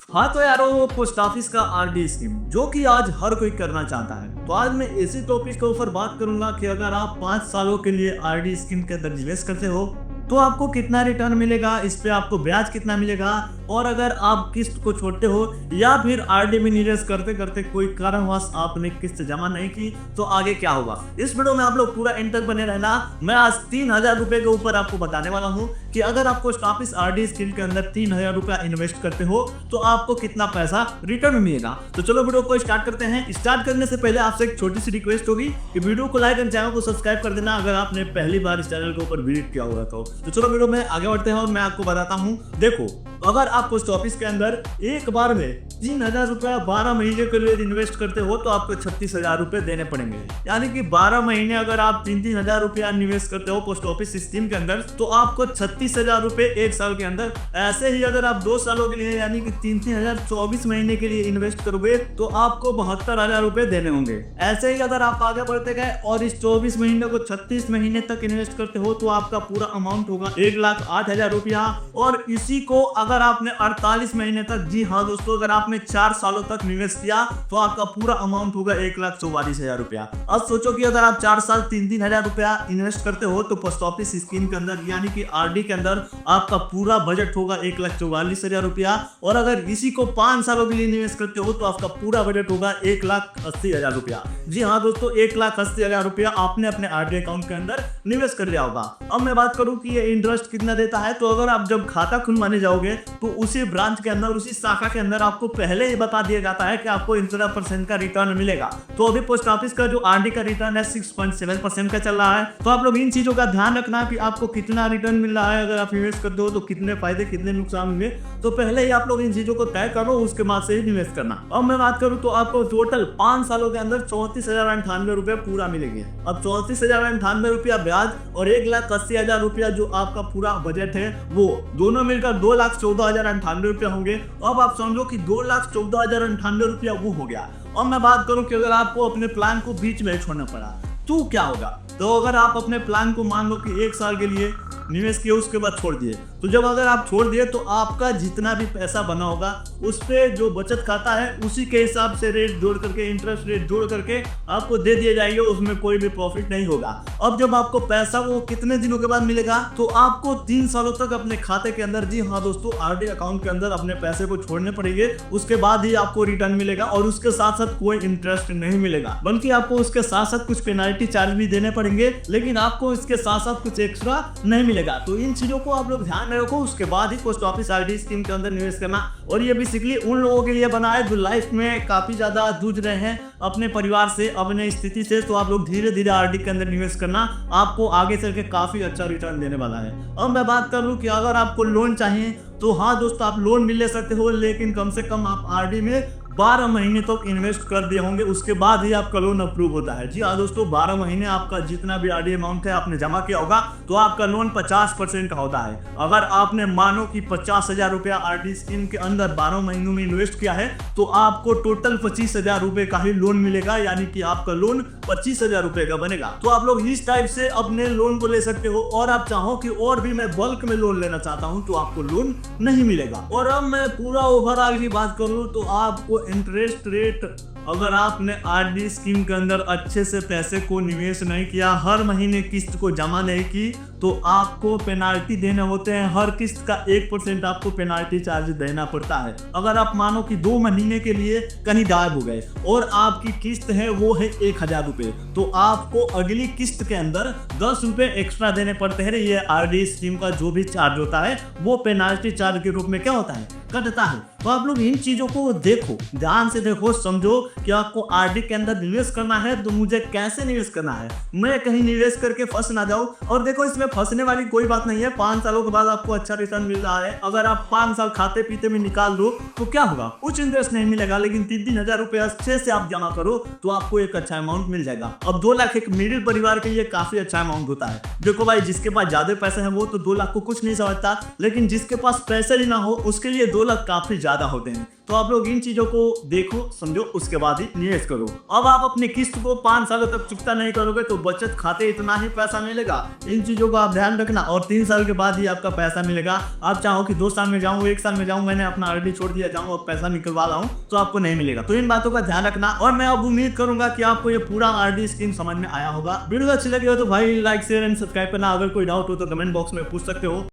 हाँ तो यारो, पोस्ट ऑफिस का आरडी स्कीम जो कि आज हर कोई करना चाहता है। तो आज मैं इसी टॉपिक के ऊपर बात करूंगा कि अगर आप 5 सालों के लिए आरडी स्कीम के अंदर निवेश करते हो तो आपको कितना रिटर्न मिलेगा, इस पे आपको ब्याज कितना मिलेगा, और अगर आप किस्त को छोड़ते हो या फिर आरडी में निवेश करते करते कोई कारणवश आपने किस्त जमा नहीं की तो आगे क्या होगा। इस वीडियो में आप लोग पूरा एंड तक बने रहना। मैं आज 3,000 रुपए के ऊपर आपको बताने वाला हूँ कि अगर आप पोस्ट ऑफिस आरडी स्कीम के अंदर 3,000 रुपया इन्वेस्ट करते हो तो आपको कितना पैसा रिटर्न मिलेगा। तो चलो वीडियो को स्टार्ट करते हैं। स्टार्ट करने से पहले आपसे एक छोटी सी रिक्वेस्ट होगी कि वीडियो को लाइक और चैनल को सब्सक्राइब कर देना अगर आपने पहली बार इस चैनल के ऊपर विजिट किया होगा तो चलो वीडियो में आगे बढ़ते हैं और मैं आपको बताता हूँ। देखो, अगर आप पोस्ट ऑफिस के अंदर एक बार में 3,000 रुपया 12 महीने के लिए इन्वेस्ट करते हो तो आपको 36,000 रुपए देने पड़ेंगे। यानी कि 12 महीने अगर आप 3,000 रुपया निवेश करते हो पोस्ट ऑफिस स्कीम के अंदर तो आपको 36,000 रुपए एक साल के अंदर। ऐसे ही अगर आप 2 सालों के लिए यानी कि 3,000 24 महीने के लिए इन्वेस्ट करोगे तो आपको 72,000 रुपए देने होंगे। ऐसे ही अगर आप आगे बढ़ते गए और इस 24 महीने को 36 महीने तक इन्वेस्ट करते हो तो आपका पूरा अमाउंट होगा 1,08,000 रुपया। और इसी को अगर आपने 48 महीने तक, जी हाँ दोस्तों, अगर आपने 4 सालों तक निवेश किया तो आपका पूरा अमाउंट होगा 1,44,000 रुपया। अब सोचो कि अगर आप 4 साल 3,000 रुपया इन्वेस्ट करते हो तो पोस्ट ऑफिस स्कीम के अंदर यानी कि आरडी के अंदर आपका पूरा बजट होगा 1,44,000 रुपया। और अगर इसी को 5 सालों के लिए निवेश करते हो तो आपका पूरा बजट होगा 1,80,000 रुपया। जी हाँ दोस्तों, 1,80,000 रुपया आपने अपने आरडी अकाउंट के अंदर निवेश कर लिया होगा। अब मैं बात करूं कि ये इंटरेस्ट कितना देता है, तो अगर आप जब खाता खुलवाने जाओगे तो उसी ब्रांच के अंदर, उसी शाखा के अंदर आपको पहले ही बता दिया जाता है कि आपको 11% का रिटर्न मिलेगा। तो अभी पोस्ट ऑफिस का जो आरडी का रिटर्न है 6.7% का चल रहा है। तो आप लोग इन चीजों का ध्यान रखना कि आपको कितना रिटर्न मिल रहा है, अगर आप इन्वेस्ट करते हो तो कितने फायदे कितने नुकसान होंगे। तो पहले ही आप लोग इन चीजों को तय करो, उसके बाद से ही निवेश करना। अब मैं बात करूं तो आपको टोटल 5 सालों के अंदर 34,098 रुपए पूरा मिलेंगे। अब 34,098 रुपया ब्याज और 1,80,000 रुपया जो आपका पूरा बजट है वो दोनों मिलकर 2,14,098 रुपया होंगे। अब आप समझो कि 2,14,098 रुपया वो हो गया। और मैं बात करूं कि अगर आपको अपने प्लान को बीच में छोड़ना पड़ा तो क्या होगा। तो अगर आप अपने प्लान को मान लो कि 1 साल के लिए निवेश किए उसके बाद छोड़ दिए, तो जब अगर आप छोड़ दिए तो आपका जितना भी पैसा बना होगा उस पे जो बचत खाता है उसी के हिसाब से रेट जोड़ करके, इंटरेस्ट रेट जोड़ करके आपको दे दिए जाएंगे, उसमें कोई भी प्रॉफिट नहीं होगा। अब जब आपको पैसा वो कितने दिनों के बाद मिलेगा, तो आपको 3 सालों तक अपने खाते के अंदर, जी हाँ दोस्तों, आरडी अकाउंट के अंदर अपने पैसे को छोड़ने पड़ेंगे। उसके बाद ही आपको रिटर्न मिलेगा और उसके साथ साथ कोई इंटरेस्ट नहीं मिलेगा, बल्कि आपको उसके साथ साथ कुछ पेनाल्टी चार्ज भी देने पड़ेंगे, लेकिन आपको इसके साथ साथ कुछ एक्स्ट्रा नहीं मिलेगा। तो इन चीजों को आप लोग ध्यान में रखो, उसके बाद ही पोस्ट ऑफिस आरडी स्कीम के अंदर निवेश करना। और ये बेसिकली उन लोगों के लिए बना है जो लाइफ में काफी ज्यादा जूझ रहे हैं अपने परिवार से, अपने स्थिति से। तो आप लोग धीरे धीरे आरडी के अंदर निवेश करना, आपको आगे चल के काफी अच्छा रिटर्न देने वाला है। अब मैं बात करूं कि अगर आपको लोन चाहिए तो हाँ दोस्तों, आप लोन भी ले सकते हो, लेकिन कम से कम आप आरडी में 12 महीने तक इन्वेस्ट कर दिए होंगे, उसके बाद ही आपका लोन अप्रूव होता है। जी हाँ दोस्तों, 12 महीने आपका जितना भी आरडी अमाउंट है आपने जमा किया होगा तो आपका लोन 50% का होता है। अगर आपने मानो कि 50,000 रुपया आरडी स्कीम के अंदर 12 महीनों में इन्वेस्ट किया है तो आपको टोटल 25,000 रुपए का ही लोन मिलेगा, यानी कि आपका लोन 25,000 रुपए का बनेगा। तो आप लोग इस टाइप से अपने लोन को ले सकते हो। और आप चाहो कि और भी मैं बल्क में लोन लेना चाहता हूं तो आपको लोन नहीं मिलेगा। और अब मैं पूरा ओवरऑल की बात करूं तो आपको इंटरेस्ट रेट, अगर आपने आरडी स्कीम के अंदर अच्छे से पैसे को निवेश नहीं किया, हर महीने किस्त को जमा नहीं की, तो आपको पेनाल्टी देने होते हैं। हर किस्त का 1% आपको पेनाल्टी चार्ज देना पड़ता है। अगर आप मानो कि 2 महीने के लिए कहीं गायब हो गए और आपकी किस्त है वो है 1,000 रुपए, तो आपको अगली किस्त के अंदर 10 रुपए एक्स्ट्रा देने पड़ते हैं। ये आरडी स्कीम का जो भी चार्ज होता है वो पेनाल्टी चार्ज के रूप में क्या होता है, कटता है। तो आप लोग इन चीजों को देखो, ध्यान से देखो, समझो कि आपको आरडी के अंदर निवेश करना है तो मुझे कैसे निवेश करना है, मैं कहीं निवेश करके फंस ना जाऊं। और देखो, इसमें फंसने वाली कोई बात नहीं है। 5 सालों के बाद आपको अच्छा रिटर्न मिल रहा है। अगर आप 5 साल खाते पीते में निकाल दो तो क्या होगा, कुछ इंटरेस्ट नहीं मिलेगा, लेकिन 3,000 रुपए अच्छे से आप जमा करो तो आपको एक अच्छा अमाउंट मिल जाएगा। अब 2 लाख एक मिडिल परिवार के लिए काफी अच्छा अमाउंट होता है। देखो भाई, जिसके पास ज्यादा पैसे हैं वो तो 2 लाख को कुछ नहीं समझता, लेकिन जिसके पास पैसे ही ना हो उसके लिए लाख काफी ज्यादा होते हैं। तो आप लोग इन चीजों को देखो, समझो, उसके बाद ही निवेश करो। अब आप अपनी किस्त को 5 सालों तक चुकता नहीं करोगे तो बचत खाते इतना ही पैसा मिलेगा। इन चीजों को आप ध्यान रखना, और 3 साल के बाद ही आपका पैसा मिलेगा। आप चाहो कि 2 साल में जाऊं, 1 साल में जाऊं, मैंने अपना आरडी छोड़ दिया, जाऊं और पैसा निकलवा रहा हूं, तो आपको नहीं मिलेगा। तो इन बातों का ध्यान रखना, और मैं अब उम्मीद करूंगा कि आपको ये पूरा आरडी स्कीम समझ में आया होगा। वीडियो अच्छी लगी हो तो भाई लाइक शेयर एंड सब्सक्राइब करना। अगर कोई डाउट हो तो कमेंट बॉक्स में पूछ सकते हो।